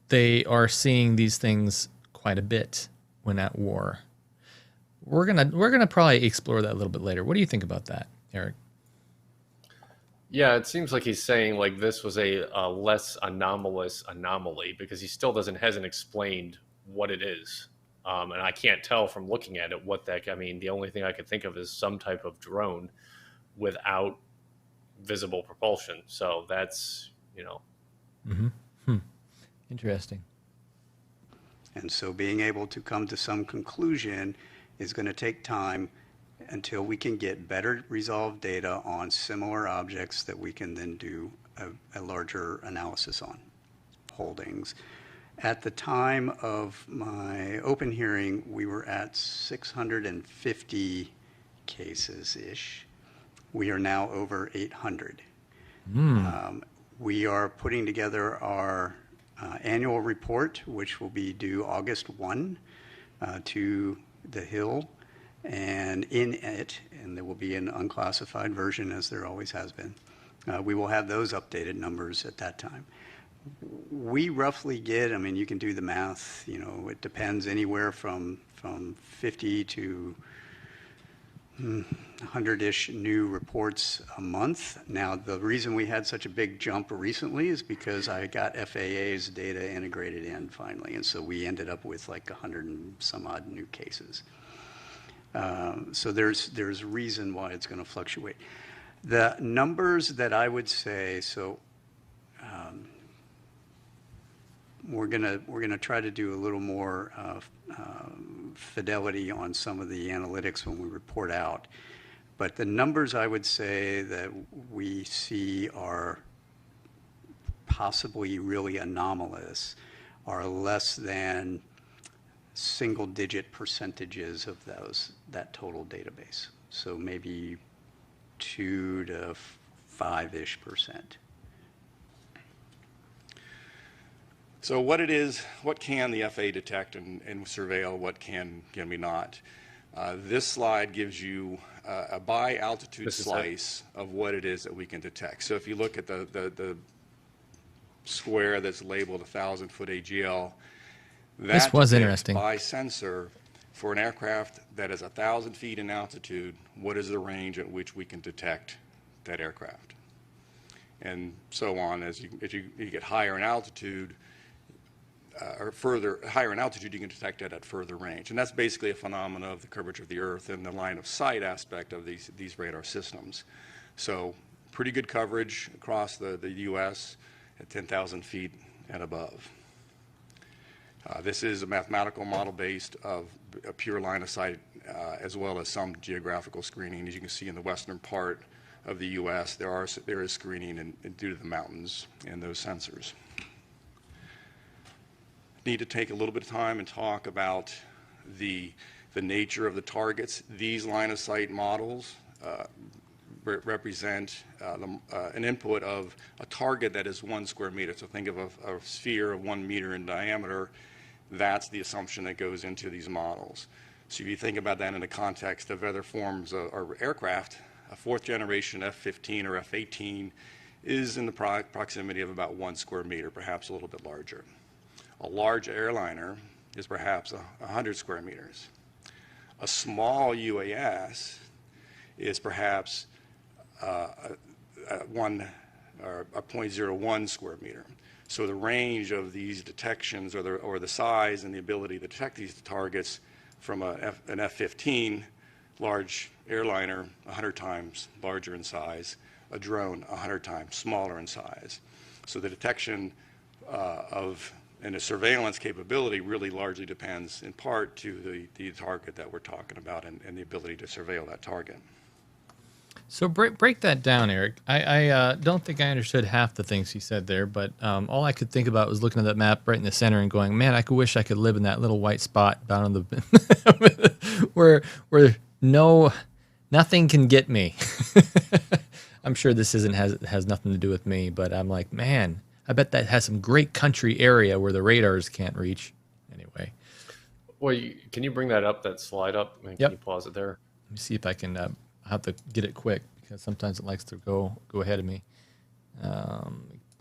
they are seeing these things quite a bit when at war. We're gonna probably explore that a little bit later. What do you think about that, Eric? Yeah, it seems like he's saying like this was a less anomalous anomaly because he still hasn't explained what it is, and I can't tell from looking at it what that. I mean, the only thing I could think of is some type of drone without visible propulsion. So that's Interesting. And so being able to come to some conclusion is going to take time until we can get better resolved data on similar objects that we can then do a larger analysis on holdings. At the time of my open hearing, we were at 650 cases-ish. We are now over 800. We are putting together our annual report, which will be due August 1 to the Hill. And in it, and there will be an unclassified version, as there always has been, we will have those updated numbers at that time. We roughly get, I mean, you can do the math, it depends anywhere from 50 to 100-ish new reports a month. Now, the reason we had such a big jump recently is because I got FAA's data integrated in finally, and so we ended up with like 100 and some odd new cases. So there's reason why it's going to fluctuate. The numbers that I would say, so we're gonna try to do a little more fidelity on some of the analytics when we report out. But the numbers I would say that we see are possibly really anomalous are less than single-digit percentages of that total database. So maybe 2 to 5-ish%. So what can the FAA detect and surveil, what can we not? This slide gives you a by altitude slice of what it is that we can detect. So if you look at the square that's labeled 1,000-foot AGL, this was interesting. By sensor for an aircraft that is 1,000 feet in altitude, what is the range at which we can detect that aircraft? And so on, as you get higher in altitude, or higher in altitude, you can detect it at further range. And that's basically a phenomenon of the curvature of the Earth and the line of sight aspect of these radar systems. So pretty good coverage across the U.S. at 10,000 feet and above. This is a mathematical model based of a pure line of sight as well as some geographical screening. As you can see in the western part of the U.S., there is screening due to the mountains and those sensors. need to take a little bit of time and talk about the nature of the targets. These line of sight models represent an input of a target that is 1 square meter. So think of a sphere of 1 meter in diameter. That's the assumption that goes into these models. So if you think about that in the context of other forms of aircraft, a 4th generation F-15 or F-18 is in the proximity of about 1 square meter, perhaps a little bit larger. A large airliner is perhaps 100 square meters. A small UAS is perhaps a 0.01 square meter. So the range of these detections, or the size and the ability to detect these targets, from an F-15 large airliner 100 times larger in size, a drone 100 times smaller in size. So the detection and a surveillance capability really largely depends in part to the target that we're talking about, and the ability to surveil that target. So break that down, Eric. I don't think I understood half the things he said there, but all I could think about was looking at that map right in the center and going, man, I could wish I could live in that little white spot down on the where nothing can get me. I'm sure this has nothing to do with me, but I'm like, man, I bet that has some great country area where the radars can't reach. Anyway. Well, can you bring that slide up? Can you pause it there? Let me see if I can. I have to get it quick because sometimes it likes to go ahead of me.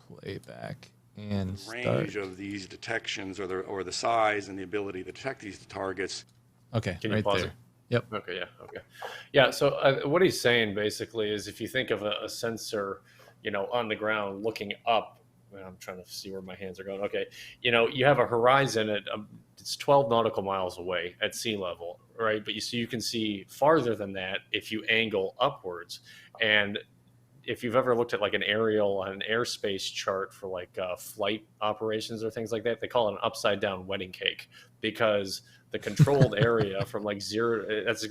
Play back and start. Range of these detections, or the size and the ability to detect these targets. Okay, can you right pause there. it? Yep. Okay. Yeah. So what he's saying basically is, if you think of a sensor, on the ground looking up. I'm trying to see where my hands are going. Okay, you have a horizon it's 12 nautical miles away at sea level, right? But you can see farther than that if you angle upwards. And if you've ever looked at like an airspace chart for like flight operations or things like that, they call it an upside down wedding cake, because the controlled area from like zero, that's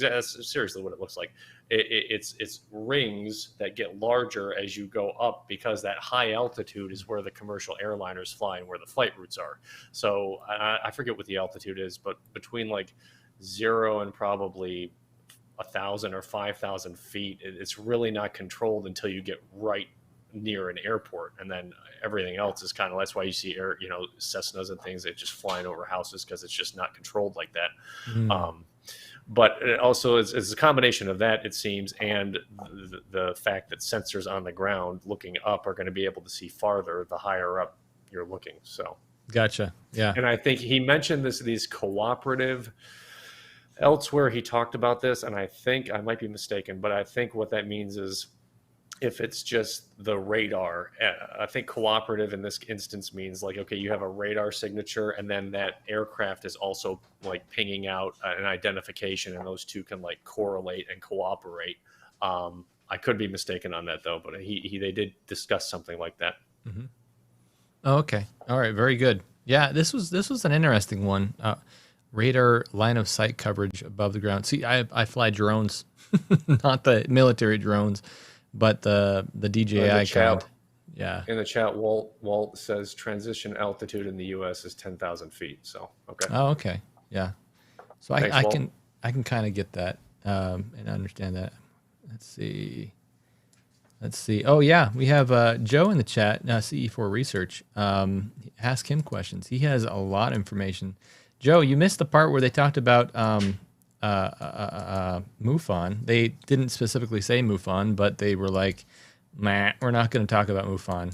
seriously what it looks like. It's rings that get larger as you go up, because that high altitude is where the commercial airliners fly and where the flight routes are. So I forget what the altitude is, but between like 0 and probably 1,000 or 5,000 feet, it's really not controlled until you get right near an airport, and then everything else is that's why you see Cessnas and things that just flying over houses, because it's just not controlled like that. But it also is a combination of that, it seems, and the fact that sensors on the ground looking up are going to be able to see farther the higher up you're looking. So gotcha. Yeah. And I think he mentioned these cooperative. Elsewhere, he talked about this, and I think I might be mistaken, but I think what that means is, if it's just the radar, I think cooperative in this instance means like, okay, you have a radar signature, and then that aircraft is also like pinging out an identification, and those two can like correlate and cooperate. I could be mistaken on that though, but they did discuss something like that. Mm-hmm. Oh, okay. All right. Very good. Yeah, this was an interesting one. Radar line of sight coverage above the ground. See, I fly drones, not the military drones, but the DJI kind. Yeah. In the chat, Walt says transition altitude in the U.S. is 10,000 feet. So okay. Oh, okay. Yeah. So Thanks, I can kind of get that and understand that. Let's see. Oh yeah, we have Joe in the chat. CE4 Research. Ask him questions. He has a lot of information. Joe, you missed the part where they talked about MUFON. They didn't specifically say MUFON, but they were like, "Meh, we're not going to talk about MUFON.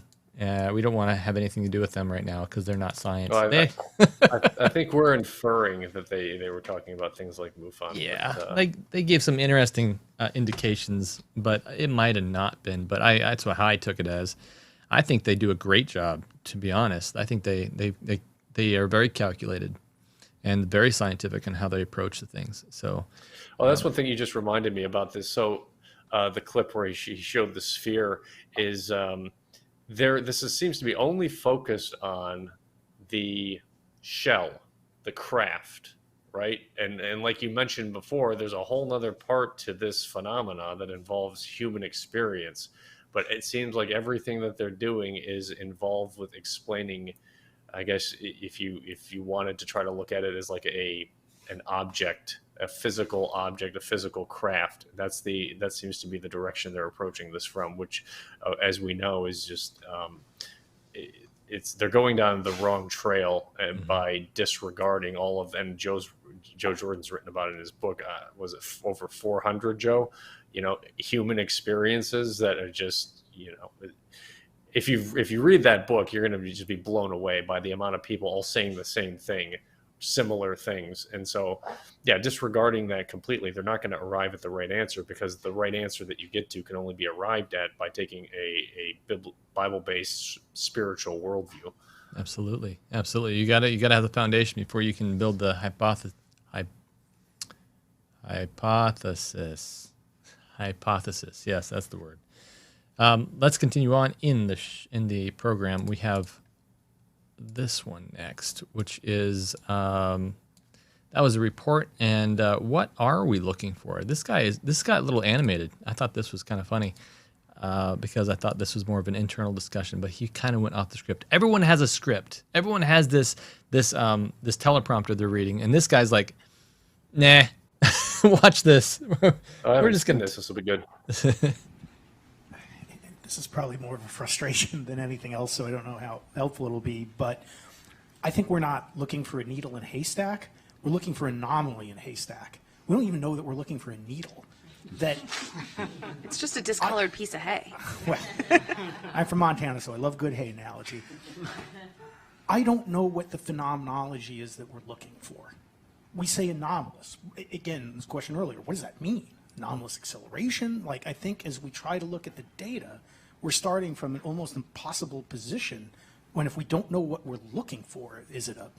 We don't want to have anything to do with them right now because they're not science." Well, I think we're inferring that they were talking about things like MUFON. Yeah, but, they gave some interesting indications, but it might have not been. But that's how I took it as. I think they do a great job, to be honest. I think they are very calculated and very scientific in how they approach the things. So, well, that's one thing you just reminded me about this. So, the clip where he showed the sphere is seems to be only focused on the shell, the craft, right? And like you mentioned before, there's a whole nother part to this phenomena that involves human experience. But it seems like everything that they're doing is involved with explaining I guess if you wanted to try to look at it as like an object, a physical object, a physical craft, that seems to be the direction they're approaching this from, which, as we know, is just they're going down the wrong trail by disregarding all of. And Joe Jordan's written about it in his book. Was it over 400, Joe? Human experiences that are just, if you read that book, you're going to just be blown away by the amount of people all saying the same thing, similar things. And so, disregarding that completely, they're not going to arrive at the right answer, because the right answer that you get to can only be arrived at by taking a Bible-based spiritual worldview. Absolutely. You got to have the foundation before you can build the hypothesis. Yes, that's the word. Let's continue on in the program. We have this one next, which is that was a report. And what are we looking for? This got a little animated. I thought this was kind of funny because I thought this was more of an internal discussion, but he kind of went off the script. Everyone has a script. Everyone has this teleprompter they're reading, and this guy's like, nah. Watch this. We're just gonna. This will be good. This is probably more of a frustration than anything else, so I don't know how helpful it'll be. But I think we're not looking for a needle in a haystack. We're looking for an anomaly in a haystack. We don't even know that we're looking for a needle. It's just a discolored piece of hay. Well, I'm from Montana, so I love good hay analogy. I don't know what the phenomenology is that we're looking for. We say anomalous. Again, this question earlier, what does that mean? Anomalous acceleration? I think as we try to look at the data, we're starting from an almost impossible position when if we don't know what we're looking for, is it a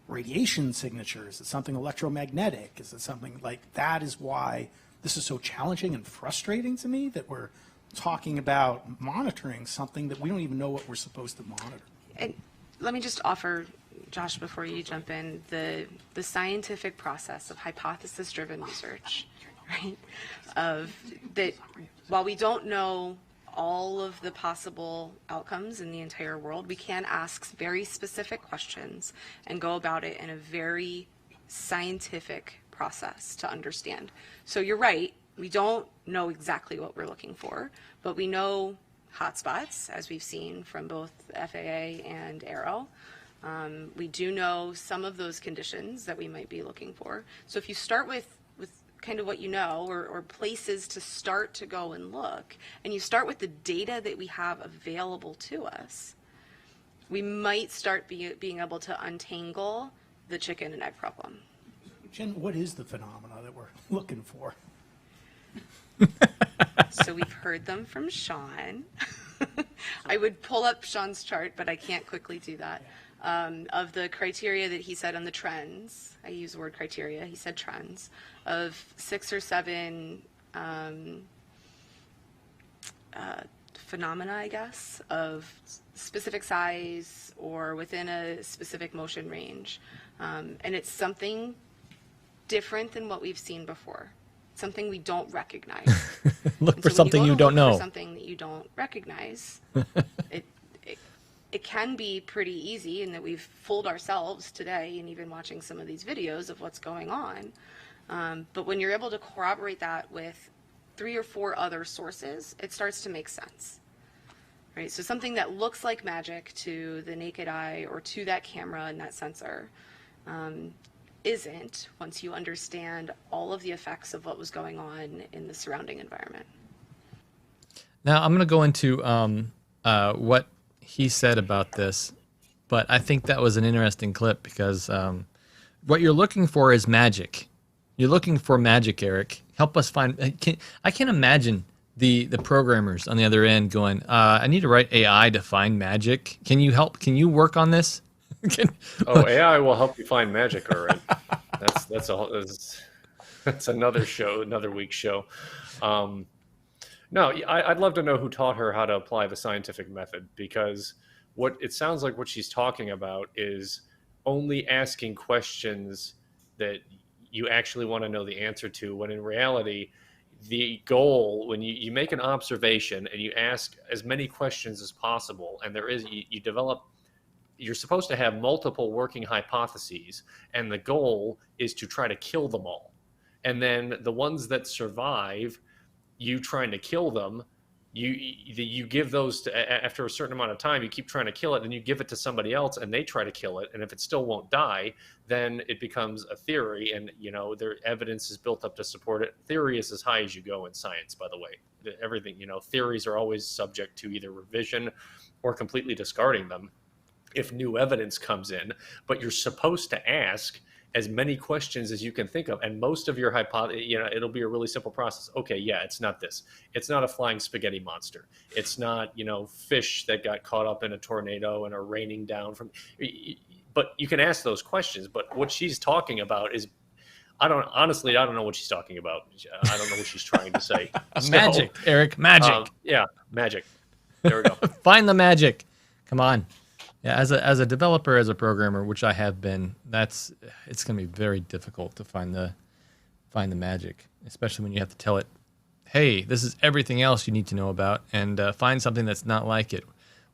radiation signature? Is it something electromagnetic? Is it something that is why this is so challenging and frustrating to me, that we're talking about monitoring something that we don't even know what we're supposed to monitor. And let me just offer, Josh, before you jump in, the scientific process of hypothesis-driven research, right? Of that, while we don't know all of the possible outcomes in the entire world, we can ask very specific questions and go about it in a very scientific process to understand. So you're right, we don't know exactly what we're looking for, but we know hotspots, as we've seen from both FAA and Aero. We do know some of those conditions that we might be looking for. So if you start with kind of what you know, or places to start to go and look, and you start with the data that we have available to us, we might start being able to untangle the chicken and egg problem. Jen, what is the phenomena that we're looking for? So we've heard them from Sean. I would pull up Sean's chart, but I can't quickly do that. Of the criteria that he said on the trends, I use the word criteria, he said trends, of 6 or 7 phenomena, I guess, of specific size or within a specific motion range. And it's something different than what we've seen before. Something we don't recognize. Look for something you don't know. For something that you don't recognize, it can be pretty easy, in that we've fooled ourselves today, and even watching some of these videos of what's going on. But when you're able to corroborate that with 3 or 4 other sources, it starts to make sense. Right? So something that looks like magic to the naked eye or to that camera and that sensor isn't, once you understand all of the effects of what was going on in the surrounding environment. Now, I'm going to go into what he said about this, but I think that was an interesting clip because what you're looking for is magic. You're looking for magic, Eric. Help us find. I can't imagine the programmers on the other end going, I need to write AI to find magic. Can you help? Can you work on this? AI will help you find magic, all right. That's another show, another week's show. No, I'd love to know who taught her how to apply the scientific method, because what it sounds like what she's talking about is only asking questions that you actually want to know the answer to, when in reality, the goal, when you make an observation and you ask as many questions as possible, and you develop you're supposed to have multiple working hypotheses, and the goal is to try to kill them all. And then the ones that survive, you trying to kill them, you give those to, after a certain amount of time, you keep trying to kill it, and you give it to somebody else, and they try to kill it. And if it still won't die, then it becomes a theory, and their evidence is built up to support it. Theory is as high as you go in science, by the way. Everything, theories are always subject to either revision or completely discarding them if new evidence comes in. But you're supposed to ask as many questions as you can think of, and most of your it'll be a really simple process. Okay, yeah, it's not this. It's not a flying spaghetti monster. It's not, fish that got caught up in a tornado and are raining down from. But you can ask those questions. But what she's talking about is, I don't know what she's talking about. I don't know what she's trying to say. Magic, Eric, magic. Yeah, magic. There we go. Find the magic. Come on. Yeah, as a developer, as a programmer, which I have been, it's going to be very difficult to find the magic, especially when you have to tell it, hey, this is everything else you need to know about, and find something that's not like it.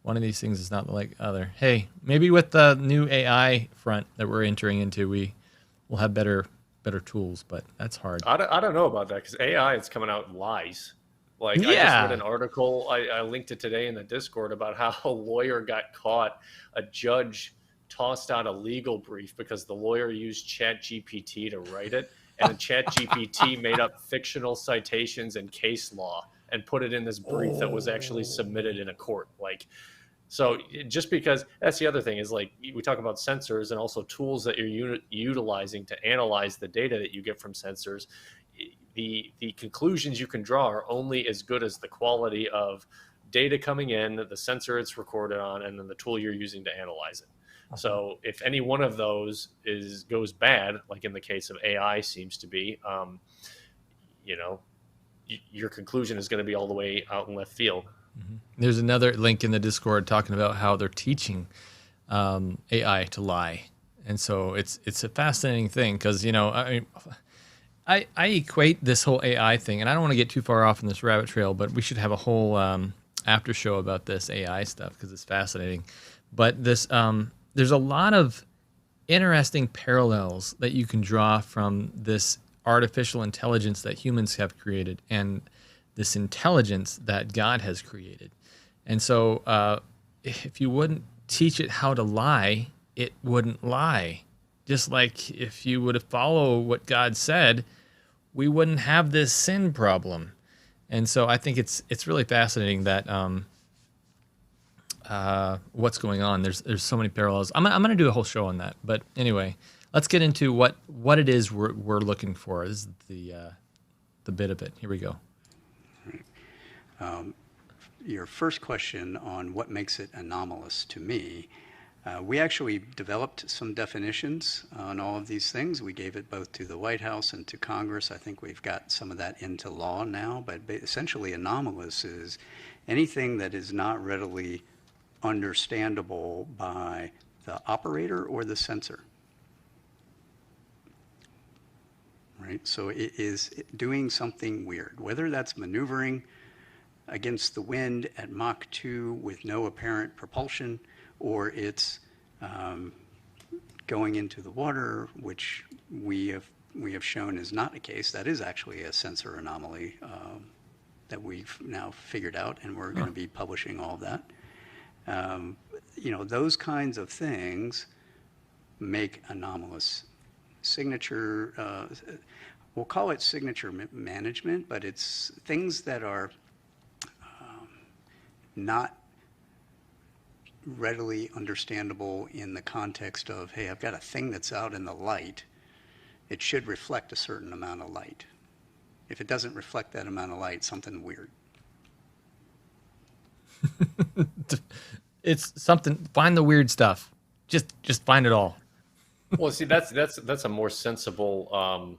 One of these things is not like other. Hey, maybe with the new AI front that we're entering into, we'll have better tools, but that's hard. I don't know about that, because AI is coming out lies. Like, yeah. I just read an article, I linked it today in the Discord, about how a lawyer got caught. A judge tossed out a legal brief because the lawyer used ChatGPT to write it, and ChatGPT made up fictional citations and case law and put it in this brief that was actually submitted in a court. Like, so just because, that's the other thing, is like, we talk about sensors and also tools that you're utilizing to analyze the data that you get from sensors. The conclusions you can draw are only as good as the quality of data coming in, the sensor it's recorded on, and then the tool you're using to analyze it. Okay. So if any one of those goes bad, like in the case of AI seems to be, your conclusion is going to be all the way out in left field. Mm-hmm. There's another link in the Discord talking about how they're teaching AI to lie, and so it's a fascinating thing, because I equate this whole AI thing, and I don't want to get too far off in this rabbit trail, but we should have a whole after show about this AI stuff, because it's fascinating. But this, there's a lot of interesting parallels that you can draw from this artificial intelligence that humans have created and this intelligence that God has created. And so if you wouldn't teach it how to lie, it wouldn't lie. Just like if you would follow what God said, we wouldn't have this sin problem. And so I think it's really fascinating that what's going on. There's so many parallels. I'm going to do a whole show on that. But anyway, let's get into what it is we're looking for. This is the bit of it. Here we go. Your first question on what makes it anomalous to me. We actually developed some definitions on all of these things. We gave it both to the White House and to Congress. I think we've got some of that into law now, but essentially anomalous is anything that is not readily understandable by the operator or the sensor. Right? So it is doing something weird, whether that's maneuvering against the wind at Mach 2 with no apparent propulsion, or it's going into the water, which we have shown is not the case. That is actually a sensor anomaly that we've now figured out, and we're going to be publishing all of that. Those kinds of things make anomalous. Signature, we'll call it signature management, but it's things that are not readily understandable in the context of, hey, I've got a thing that's out in the light. It should reflect a certain amount of light. If it doesn't reflect that amount of light, something weird. It's something. Find the weird stuff. Just find it all. Well, see, that's a more sensible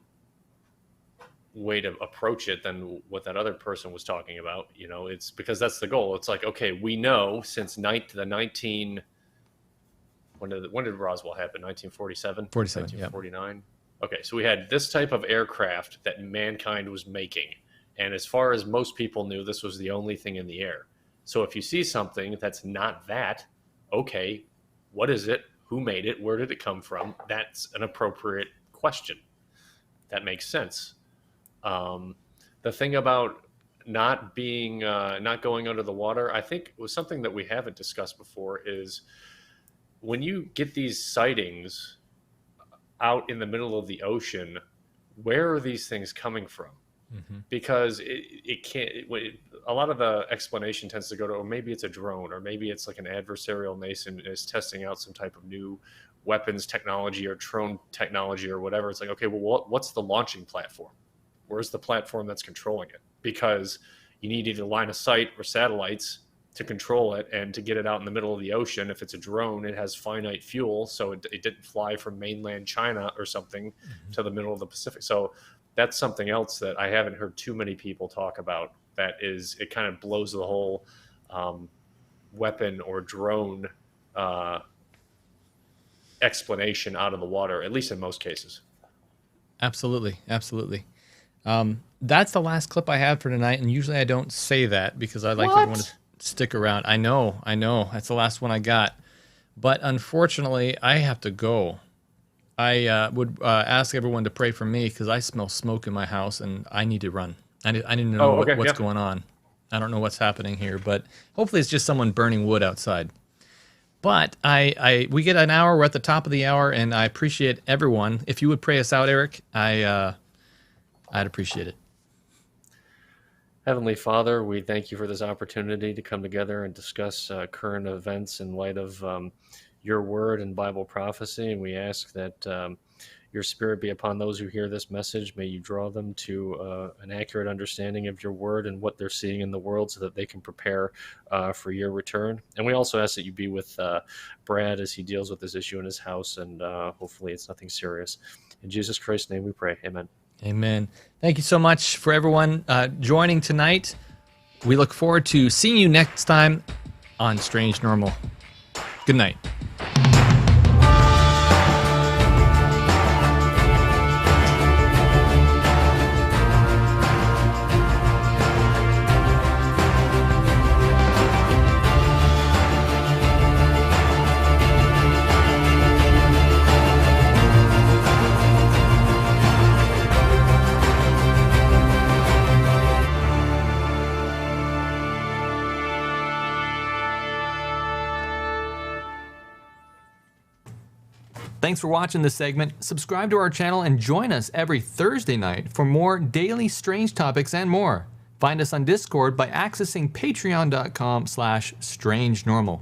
way to approach it than what that other person was talking about. It's because that's the goal. It's like, okay, we know since when did Roswell happen? 1947? 1949? Yeah. Okay, so we had this type of aircraft that mankind was making. And as far as most people knew, this was the only thing in the air. So if you see something that's not that, okay, what is it? Who made it? Where did it come from? That's an appropriate question. That makes sense. The thing about not going under the water, I think was something that we haven't discussed before, is when you get these sightings out in the middle of the ocean, where are these things coming from? Because it can't. A lot of the explanation tends to go to, or maybe it's a drone, or maybe it's like an adversarial nation is testing out some type of new weapons technology or drone technology or whatever. It's like, okay, well, what's the launching platform? Where's the platform that's controlling it? Because you need either line of sight or satellites to control it, and to get it out in the middle of the ocean. If it's a drone, it has finite fuel, so it didn't fly from mainland China or something to the middle of the Pacific. So that's something else that I haven't heard too many people talk about. That is, it kind of blows the whole weapon or drone explanation out of the water, at least in most cases. Absolutely. That's the last clip I had for tonight, and usually I don't say that because I like everyone to stick around. I know. That's the last one I got. But unfortunately, I have to go. I would ask everyone to pray for me because I smell smoke in my house and I need to run. I need to know what's going on. I don't know what's happening here, but hopefully it's just someone burning wood outside. But we get an hour. We're at the top of the hour, and I appreciate everyone. If you would pray us out, Eric, I'd appreciate it. Heavenly Father, we thank you for this opportunity to come together and discuss current events in light of your word and Bible prophecy. And we ask that your spirit be upon those who hear this message. May you draw them to an accurate understanding of your word and what they're seeing in the world so that they can prepare for your return. And we also ask that you be with Brad as he deals with this issue in his house, and hopefully it's nothing serious. In Jesus Christ's name we pray. Amen. Amen. Thank you so much for everyone joining tonight. We look forward to seeing you next time on Strange Normal. Good night. Thanks for watching this segment. Subscribe to our channel and join us every Thursday night for more daily strange topics and more. Find us on Discord by accessing patreon.com/strangenormal.